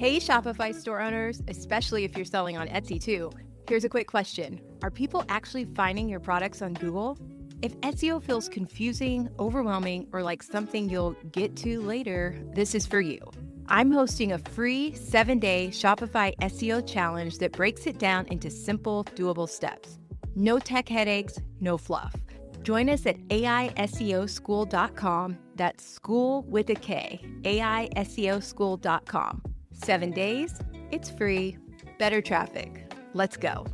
Hey, Shopify store owners, especially if you're selling on Etsy too. Here's a quick question. Are people actually finding your products on Google? If SEO feels confusing, overwhelming, or like something you'll get to later, this is for you. I'm hosting a free 7-day Shopify SEO challenge that breaks it down into simple, doable steps. No tech headaches, no fluff. Join us at aiseoschool.com. That's school with a K, aiseoschool.com. 7 days, it's free, better traffic. Let's go.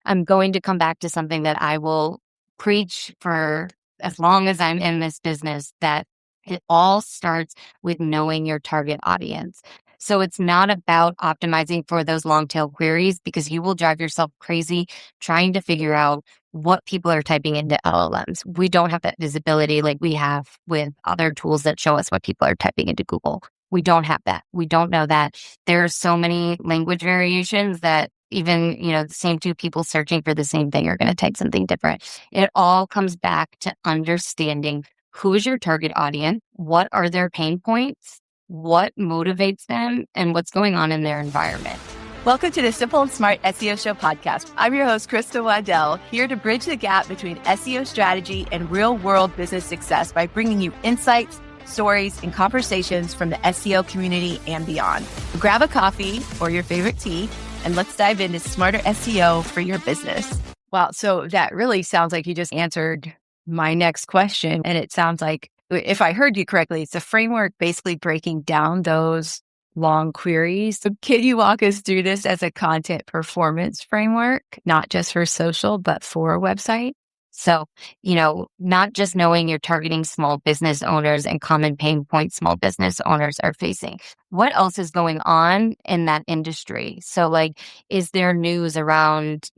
I'm going to come back to something that I will preach for as long as I'm in this business, that it all starts with knowing your target audience. So it's not about optimizing for those long tail queries, because you will drive yourself crazy trying to figure out what people are typing into LLMs. We don't have that visibility like we have with other tools that show us what people are typing into Google. We don't have that. We don't know that. There are so many language variations that even, the same two people searching for the same thing are going to type something different. It all comes back to understanding who is your target audience, what are their pain points, what motivates them, and what's going on in their environment. Welcome to the Simple and Smart SEO Show podcast. I'm your host, Krista Waddell, here to bridge the gap between SEO strategy and real-world business success by bringing you insights, stories, and conversations from the SEO community and beyond. Grab a coffee or your favorite tea, and let's dive into smarter SEO for your business. Wow, so that really sounds like you just answered my next question. And it sounds like, if I heard you correctly, it's a framework basically breaking down those long queries. So can you walk us through this as a content performance framework, not just for social, but for a website? So, not just knowing you're targeting small business owners and common pain points small business owners are facing. What else is going on in that industry? So is there news around,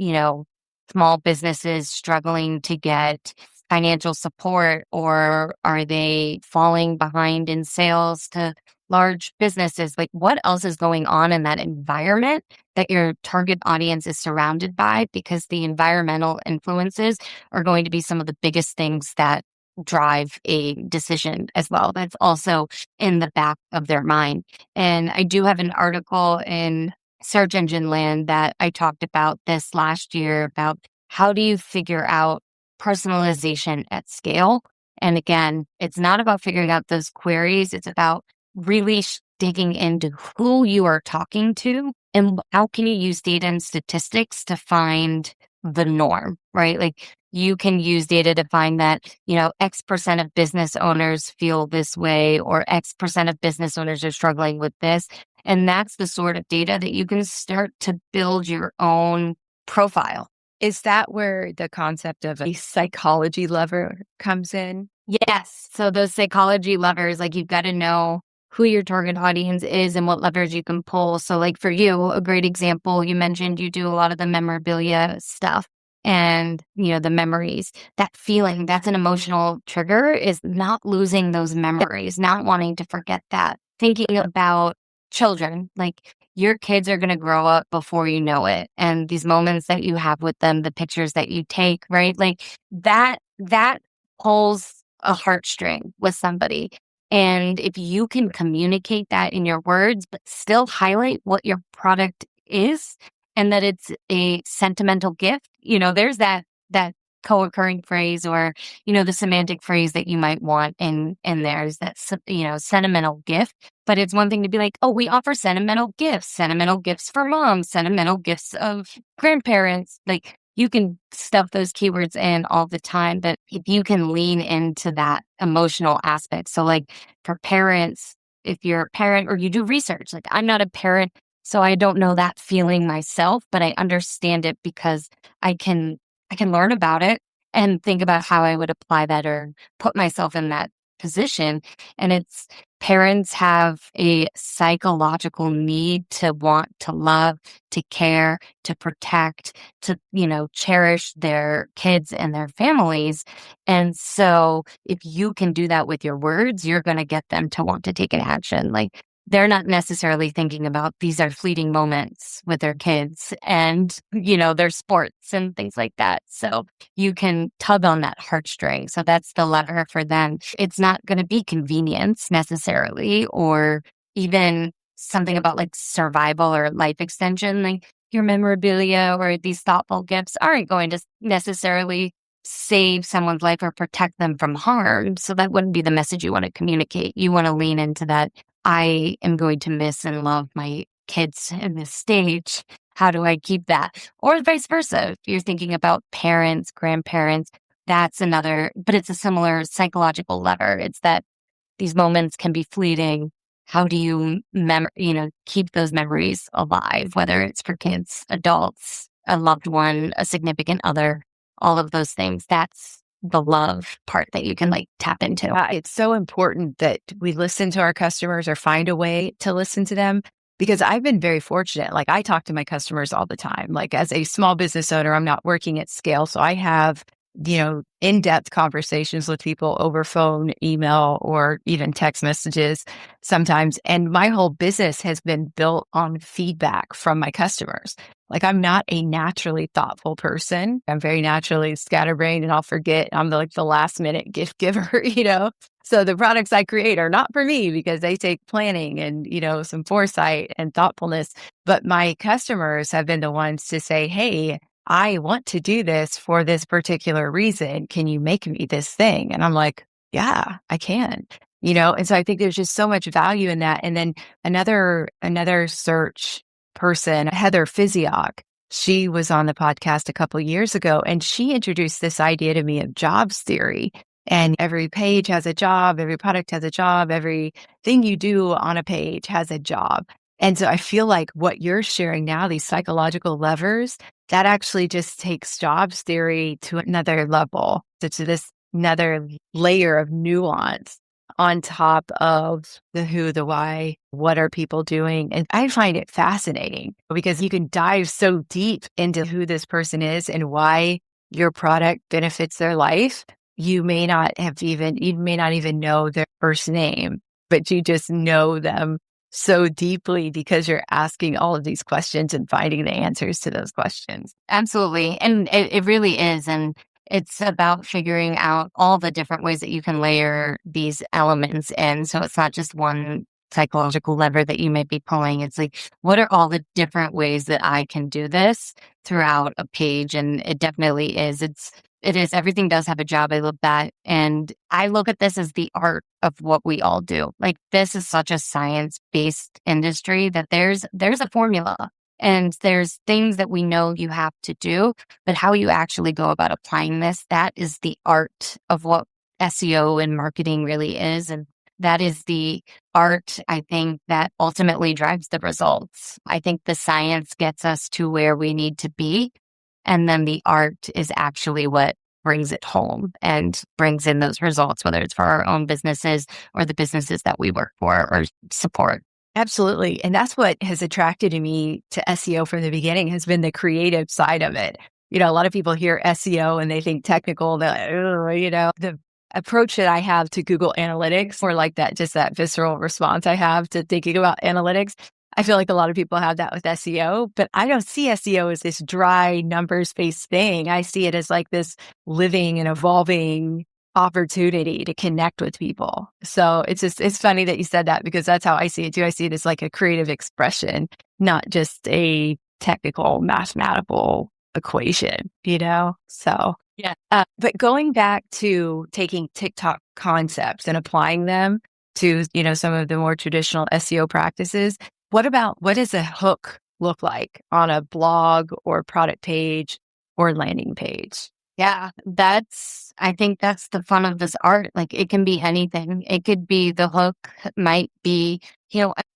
small businesses struggling to get financial support, or are they falling behind in sales to large businesses? What else is going on in that environment that your target audience is surrounded by? Because the environmental influences are going to be some of the biggest things that drive a decision as well. That's also in the back of their mind. And I do have an article in Search Engine Land that I talked about this last year about how do you figure out personalization at scale. And again, it's not about figuring out those queries. It's about really digging into who you are talking to and how can you use data and statistics to find the norm, right? You can use data to find that, X% of business owners feel this way, or X% of business owners are struggling with this. And that's the sort of data that you can start to build your own profile. Is that where the concept of a psychology lever comes in? Yes. So those psychology levers, you've got to know who your target audience is and what levers you can pull. So for you, a great example, you mentioned you do a lot of the memorabilia stuff and, the memories. That feeling, that's an emotional trigger, is not losing those memories, not wanting to forget that. Thinking about children, your kids are going to grow up before you know it. And these moments that you have with them, the pictures that you take, right? That pulls a heartstring with somebody. And if you can communicate that in your words, but still highlight what your product is and that it's a sentimental gift, there's that co-occurring phrase, or, the semantic phrase that you might want in there is that, sentimental gift. But it's one thing to be like, oh, we offer sentimental gifts for moms, sentimental gifts of grandparents. You can stuff those keywords in all the time, but if you can lean into that emotional aspect. So for parents, if you're a parent or you do research, I'm not a parent, so I don't know that feeling myself, but I understand it because I can learn about it and think about how I would apply that or put myself in that position. And it's parents have a psychological need to want to love, to care, to protect, to, cherish their kids and their families. And so if you can do that with your words, you're going to get them to want to take an action. They're not necessarily thinking about these are fleeting moments with their kids and, their sports and things like that. So you can tug on that heartstring. So that's the lever for them. It's not going to be convenience necessarily, or even something about like survival or life extension. Like your memorabilia or these thoughtful gifts aren't going to necessarily save someone's life or protect them from harm. So that wouldn't be the message you want to communicate. You want to lean into that. I am going to miss and love my kids in this stage. How do I keep that? Or vice versa. If you're thinking about parents, grandparents, that's another, but it's a similar psychological lever. It's that these moments can be fleeting. How do you keep those memories alive, whether it's for kids, adults, a loved one, a significant other, all of those things. That's the love part that you can like tap into. It's so important that we listen to our customers or find a way to listen to them, because I've been very fortunate. Like I talk to my customers all the time. Like as a small business owner, I'm not working at scale. So I have, in-depth conversations with people over phone, email, or even text messages sometimes. And my whole business has been built on feedback from my customers. Like I'm not a naturally thoughtful person. I'm very naturally scatterbrained and I'll forget. I'm the last minute gift giver, So the products I create are not for me because they take planning and, some foresight and thoughtfulness. But my customers have been the ones to say, hey, I want to do this for this particular reason. Can you make me this thing? And I'm like, yeah, I can, And so I think there's just so much value in that. And then another search person, Heather Physiok, she was on the podcast a couple of years ago, and she introduced this idea to me of jobs theory. And every page has a job, every product has a job, everything you do on a page has a job. And so I feel like what you're sharing now, these psychological levers, that actually just takes jobs theory to another level, to this another layer of nuance on top of the who, the why, what are people doing. And I find it fascinating because you can dive so deep into who this person is and why your product benefits their life. You may not even know their first name, but you just know them so deeply because you're asking all of these questions and finding the answers to those questions. Absolutely. And it really is. And it's about figuring out all the different ways that you can layer these elements in. So it's not just one psychological lever that you might be pulling. It's like, what are all the different ways that I can do this throughout a page? And it definitely is. It is. Everything does have a job. I love that. And I look at this as the art of what we all do. Like this is such a science-based industry that there's a formula and there's things that we know you have to do, but how you actually go about applying this, that is the art of what SEO and marketing really is. And that is the art, I think, that ultimately drives the results. I think the science gets us to where we need to be. And then the art is actually what brings it home and brings in those results, whether it's for our own businesses or the businesses that we work for or support. Absolutely. And that's what has attracted me to SEO from the beginning, has been the creative side of it. A lot of people hear SEO and they think technical. They're like, the approach that I have to Google Analytics, or like that, just that visceral response I have to thinking about analytics. I feel like a lot of people have that with SEO, but I don't see SEO as this dry numbers-based thing. I see it as like this living and evolving opportunity to connect with people. So it's funny that you said that, because that's how I see it too. I see it as like a creative expression, not just a technical mathematical equation, So yeah. But going back to taking TikTok concepts and applying them to, some of the more traditional SEO practices, what does a hook look like on a blog or product page or landing page? Yeah, I think that's the fun of this art. Like it can be anything. It could be the hook, might be,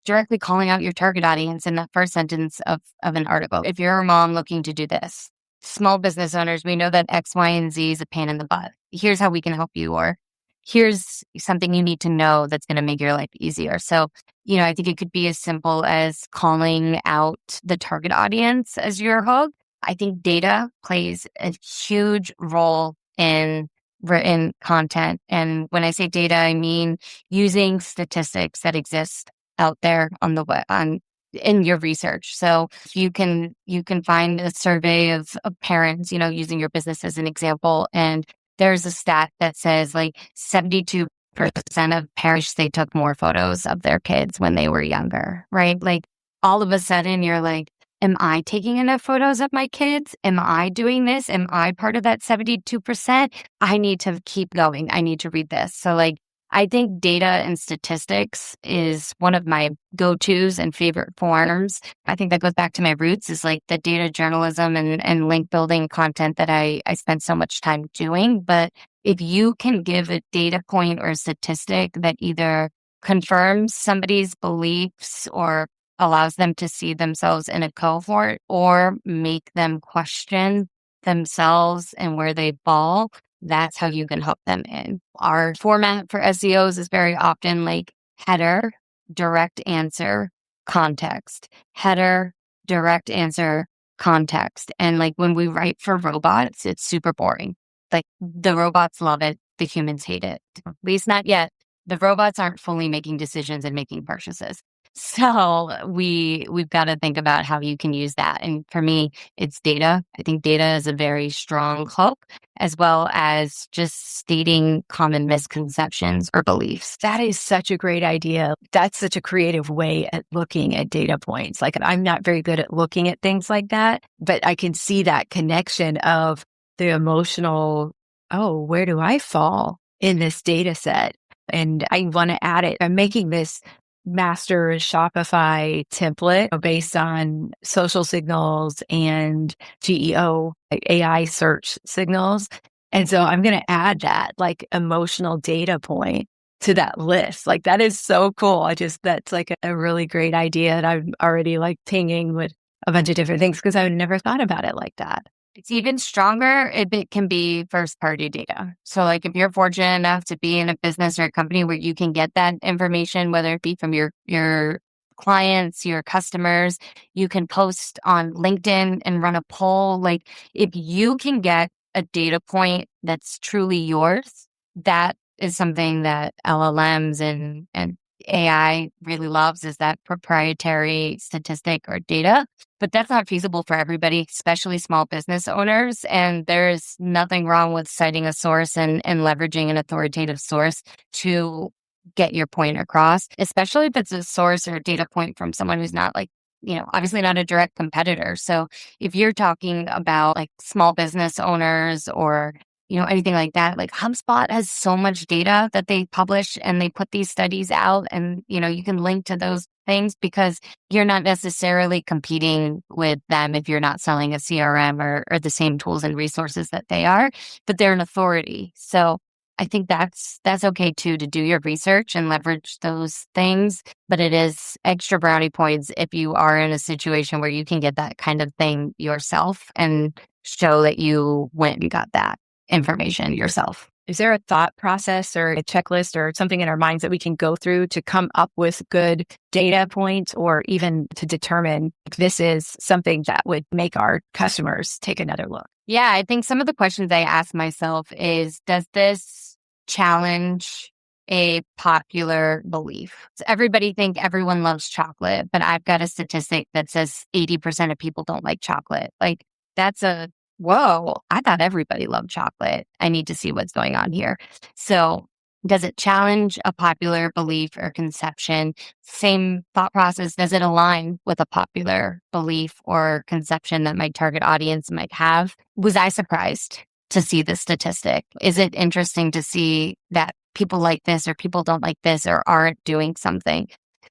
directly calling out your target audience in that first sentence of an article. If you're a mom looking to do this, small business owners, we know that X, Y, and Z is a pain in the butt. Here's how we can help you, or here's something you need to know that's going to make your life easier. So, I think it could be as simple as calling out the target audience as your hook. I think data plays a huge role in written content. And when I say data, I mean using statistics that exist out there on the web, in your research. So you can find a survey of parents, using your business as an example. And there's a stat that says like 72% of parents, they took more photos of their kids when they were younger, right? Like all of a sudden you're like, am I taking enough photos of my kids? Am I doing this? Am I part of that 72%? I need to keep going. I need to read this. So like, I think data and statistics is one of my go-tos and favorite forms. I think that goes back to my roots is like the data journalism and link building content that I spent so much time doing. But if you can give a data point or a statistic that either confirms somebody's beliefs or allows them to see themselves in a cohort or make them question themselves and where they fall, that's how you can hook them in. Our format for SEOs is very often like header, direct answer, context. Header, direct answer, context. And like when we write for robots, it's super boring. Like the robots love it, the humans hate it. At least not yet. The robots aren't fully making decisions and making purchases. So we've got to think about how you can use that. And for me, it's data. I think data is a very strong hook, as well as just stating common misconceptions or beliefs. That is such a great idea. That's such a creative way at looking at data points. Like I'm not very good at looking at things like that, but I can see that connection of the emotional, oh, where do I fall in this data set? And I want to add it. I'm making this master Shopify template based on social signals and GEO, like AI search signals. And so I'm going to add that like emotional data point to that list. Like that is so cool. That's like a really great idea. And I'm already like pinging with a bunch of different things because I would never thought about it like that. It's even stronger if it can be first party data. So like if you're fortunate enough to be in a business or a company where you can get that information, whether it be from your clients, your customers, you can post on LinkedIn and run a poll. Like if you can get a data point that's truly yours, that is something that LLMs and AI really loves, is that proprietary statistic or data. But that's not feasible for everybody, especially small business owners. And there's nothing wrong with citing a source and leveraging an authoritative source to get your point across, especially if it's a source or a data point from someone who's not like, obviously not a direct competitor. So if you're talking about like small business owners or anything like that, like HubSpot has so much data that they publish and they put these studies out and, you can link to those things because you're not necessarily competing with them if you're not selling a CRM or the same tools and resources that they are, but they're an authority. So I think that's okay too, to do your research and leverage those things, but it is extra brownie points if you are in a situation where you can get that kind of thing yourself and show that you went and got that information yourself. Is there a thought process or a checklist or something in our minds that we can go through to come up with good data points or even to determine if this is something that would make our customers take another look? Yeah, I think some of the questions I ask myself is, does this challenge a popular belief? So everybody think everyone loves chocolate, but I've got a statistic that says 80% of people don't like chocolate. Like that's whoa, I thought everybody loved chocolate. I need to see what's going on here. So does it challenge a popular belief or conception? Same thought process. Does it align with a popular belief or conception that my target audience might have? Was I surprised to see this statistic? Is it interesting to see that people like this or people don't like this or aren't doing something?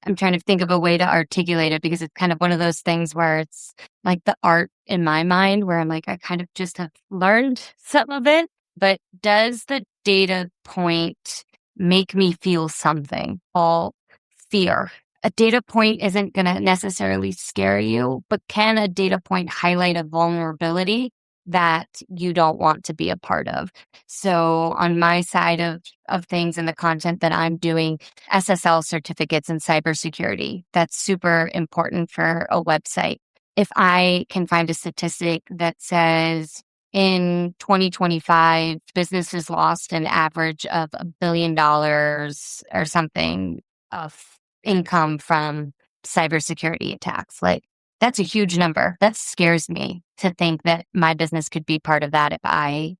I'm trying to think of a way to articulate it because it's kind of one of those things where it's like the art in my mind where I'm like, I kind of just have learned some of it, but does the data point make me feel something? All fear. A data point isn't going to necessarily scare you, but can a data point highlight a vulnerability that you don't want to be a part of? So on my side of things and the content that I'm doing, SSL certificates in cybersecurity, that's super important for a website. If I can find a statistic that says in 2025, businesses lost an average of $1 billion or something of income from cybersecurity attacks, like That's a huge number. That scares me to think that my business could be part of that if I,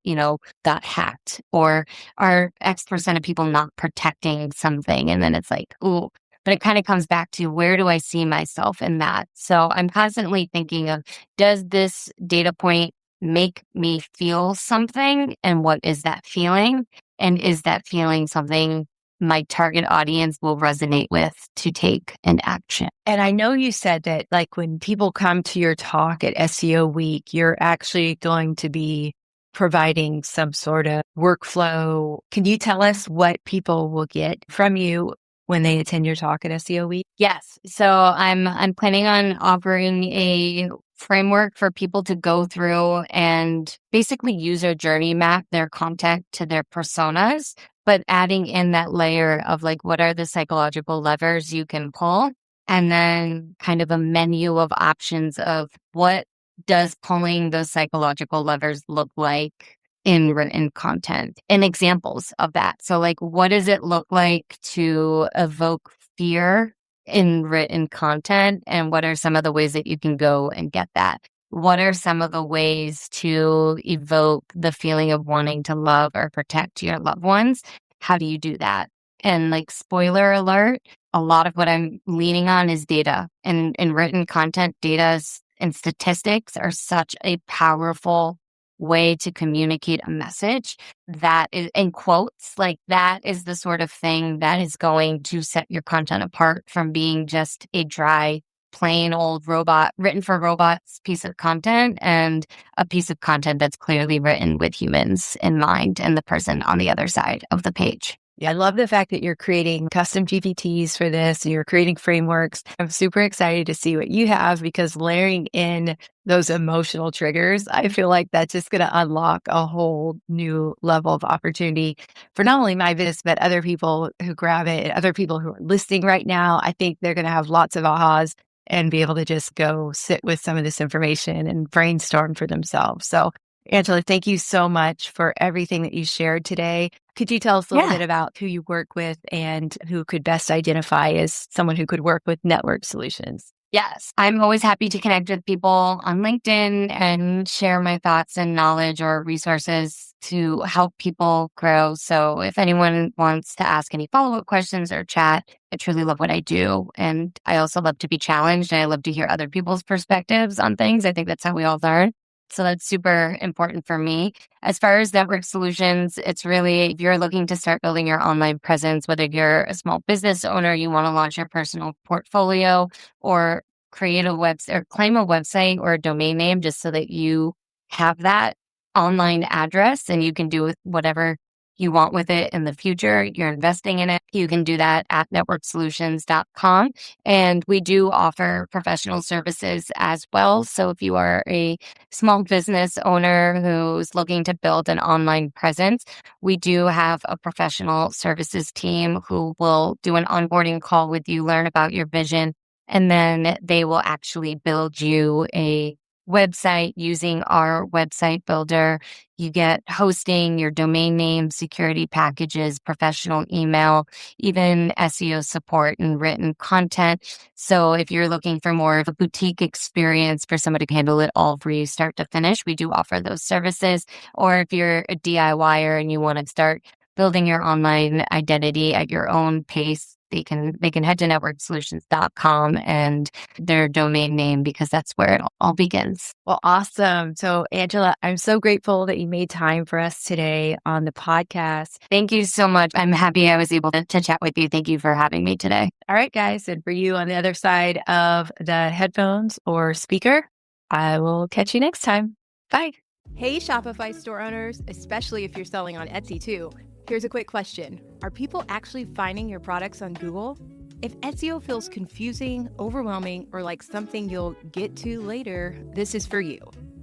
got hacked, or are X% of people not protecting something. And then it's like, ooh, but it kind of comes back to, where do I see myself in that? So I'm constantly thinking of, does this data point make me feel something? And what is that feeling? And is that feeling something my target audience will resonate with to take an action? And I know you said that, like, when people come to your talk at SEO Week, you're actually going to be providing some sort of workflow. Can you tell us what people will get from you when they attend your talk at SEO Week? Yes. So I'm planning on offering a framework for people to go through and basically user journey map their content to their personas, but adding in that layer of, like, what are the psychological levers you can pull? And then kind of a menu of options of, what does pulling those psychological levers look like in written content, and examples of that. So, like, what does it look like to evoke fear in written content? And what are some of the ways that you can go and get that? What are some of the ways to evoke the feeling of wanting to love or protect your loved ones? How do you do that? And, like, spoiler alert, a lot of what I'm leaning on is data. And in written content, data and statistics are such a powerful way to communicate a message that is, in quotes, like, that is the sort of thing that is going to set your content apart from being just a dry, plain old robot, written for robots piece of content, and a piece of content that's clearly written with humans in mind and the person on the other side of the page. Yeah, I love the fact that you're creating custom GPTs for this, and you're creating frameworks. I'm super excited to see what you have, because layering in those emotional triggers, I feel like that's just going to unlock a whole new level of opportunity for not only my business, but other people who grab it, and other people who are listening right now. I think they're going to have lots of ahas and be able to just go sit with some of this information and brainstorm for themselves. So, Angela, thank you so much for everything that you shared today. Could you tell us a little bit about who you work with and who could best identify as someone who could work with network solutions? Yes, I'm always happy to connect with people on LinkedIn and share my thoughts and knowledge or resources to help people grow. So if anyone wants to ask any follow-up questions or chat, I truly love what I do. And I also love to be challenged, and I love to hear other people's perspectives on things. I think that's how we all learn. So that's super important for me. As far as network solutions, it's really, if you're looking to start building your online presence, whether you're a small business owner, you want to launch your personal portfolio, or create a website or claim a website or a domain name, just so that you have that online address and you can do with whatever you want with it in the future. You're investing in it. You can do that at networksolutions.com. And we do offer professional services as well. So if you are a small business owner who's looking to build an online presence, we do have a professional services team who will do an onboarding call with you, learn about your vision, and then they will actually build you a website using our website builder. You get hosting, your domain name, security packages, professional email, even SEO support and written content. So if you're looking for more of a boutique experience for somebody to handle it all for you, start to finish, we do offer those services. Or if you're a DIYer and you want to start building your online identity at your own pace, they can head to networksolutions.com and their domain name, because that's where it all begins. Well, awesome. So, Angela, I'm so grateful that you made time for us today on the podcast. Thank you so much. I'm happy I was able to chat with you. Thank you for having me today. All right, guys. And for you on the other side of the headphones or speaker, I will catch you next time. Bye. Hey, Shopify store owners, especially if you're selling on Etsy too. Here's a quick question. Are people actually finding your products on Google? If SEO feels confusing, overwhelming, or like something you'll get to later, this is for you.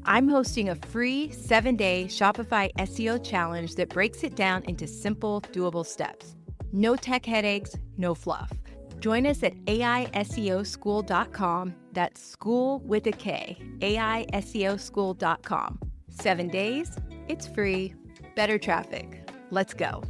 I'm hosting a free 7-day Shopify SEO challenge that breaks it down into simple, doable steps. No tech headaches, no fluff. Join us at AISEOschool.com. That's school with a K, AISEOschool.com. 7 days, it's free, better traffic. Let's go.